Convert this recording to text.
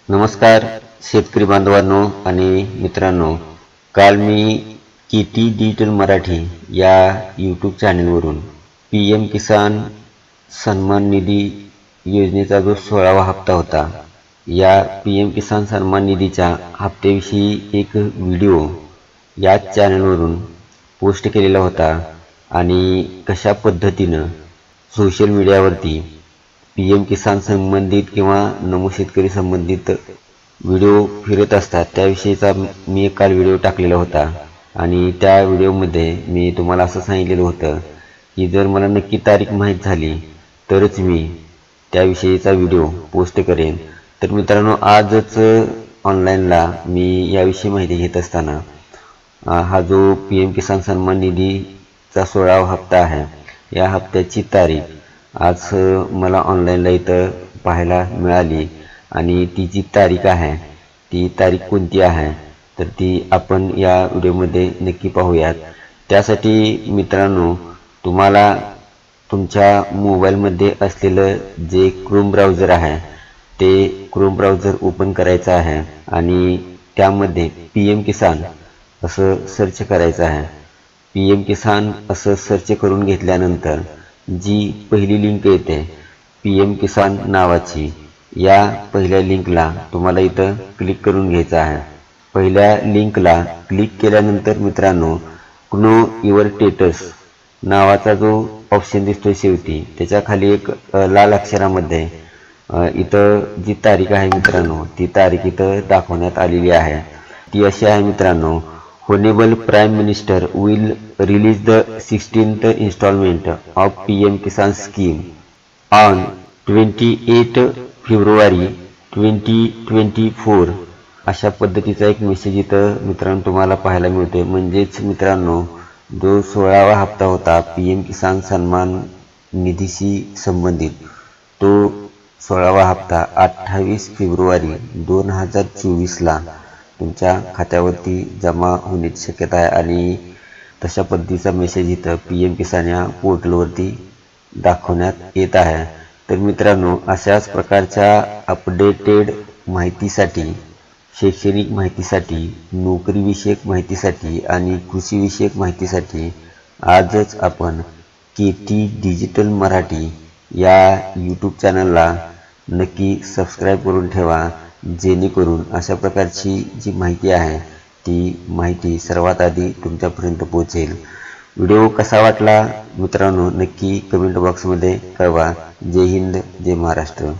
नमस्कार शेतकरी बांधवांनो आणि मित्रांनो, काल मी केटी डिजिटल मराठी या यूट्यूब चॅनलवरून PM किसान सन्मान निधी योजनेचा जो 16वा हप्ता होता, या PM किसान सन्मान निधीच्या हप्त्याविषयी एक व्हिडिओ या चॅनलवरून पोस्ट केलेला होता आणि कशा पद्धतीनं सोशल मीडियावरती PM किसान संबंधित किंवा नमो शेतकरी संबंधित व्हिडिओ फिरत असतात त्याविषयीचा मी काल व्हिडिओ टाकलेला होता। आणि त्या व्हिडिओमध्ये मी तुम्हाला असं सांगितलेलं होतं की जर मला नक्की तारीख माहीत झाली तरच मी त्याविषयीचा व्हिडिओ पोस्ट करेन। तर मित्रांनो, आजच ऑनलाईनला मी याविषयी माहिती घेत असताना हा जो PM किसान सन्मान निधीचा 16वा हप्ता आहे, या हप्त्याची तारीख आज मला ऑनलाईनला इथं पाहायला मिळाली आणि ती जी तारीख आहे ती तारीख कोणती आहे तर ती आपण या व्हिडिओमध्ये नक्की पाहूयात। त्यासाठी मित्रांनो, तुम्हाला तुमच्या मोबाईलमध्ये असलेलं जे क्रोम ब्राउझर आहे ते क्रोम ब्राउझर ओपन करायचं आहे आणि त्यामध्ये PM किसान असं सर्च करायचं आहे। PM किसान असं सर्च करून घेतल्यानंतर जी पहिली लिंक येते PM किसान नावाची, या पहिल्या लिंकला तुम्हाला इथं क्लिक करून घ्यायचं आहे। पहिल्या लिंकला क्लिक केल्यानंतर मित्रांनो, नो युअर स्टेटस नावाचा जो ऑप्शन दिसतो शेवटी, त्याच्या खाली एक लाल अक्षरामध्ये इथं जी तारीख आहे मित्रांनो, ती तारीख इथं दाखवण्यात आलेली आहे। ती अशी आहे मित्रांनो, Honorable Prime Minister will release the 16th installment of PM Kisan scheme on 28 February 2024 अशा पद्धतीचा एक मेसेज इथं मित्रांनो तुम्हाला पाहायला मिळते। म्हणजेच मित्रांनो, जो 16वा हप्ता होता PM किसान सन्मान निधीशी संबंधित, तो 16वा हप्ता 28 फेब्रुवारी 2024ला तुमच्या खात्यावरती जमा होण्याची शक्यता आहे आणि तशा पद्धतीचा मेसेज इथं PM किसान या पोर्टलवरती दाखवण्यात येत आहे। तर मित्रांनो, अशाच प्रकारच्या अपडेटेड माहितीसाठी, शैक्षणिक माहितीसाठी, नोकरीविषयक माहितीसाठी आणि कृषीविषयक माहितीसाठी आजच आपण KT डिजिटल मराठी या यूट्यूब चॅनलला नक्की सबस्क्राईब करून ठेवा, जेणेकरून अशा प्रकारची जी माहिती आहे ती माहिती सर्वात आधी तुमच्यापर्यंत पोहोचेल। व्हिडिओ कसा वाटला मित्रांनो, नक्की कमेंट बॉक्समध्ये कळवा। जय हिंद, जय महाराष्ट्र।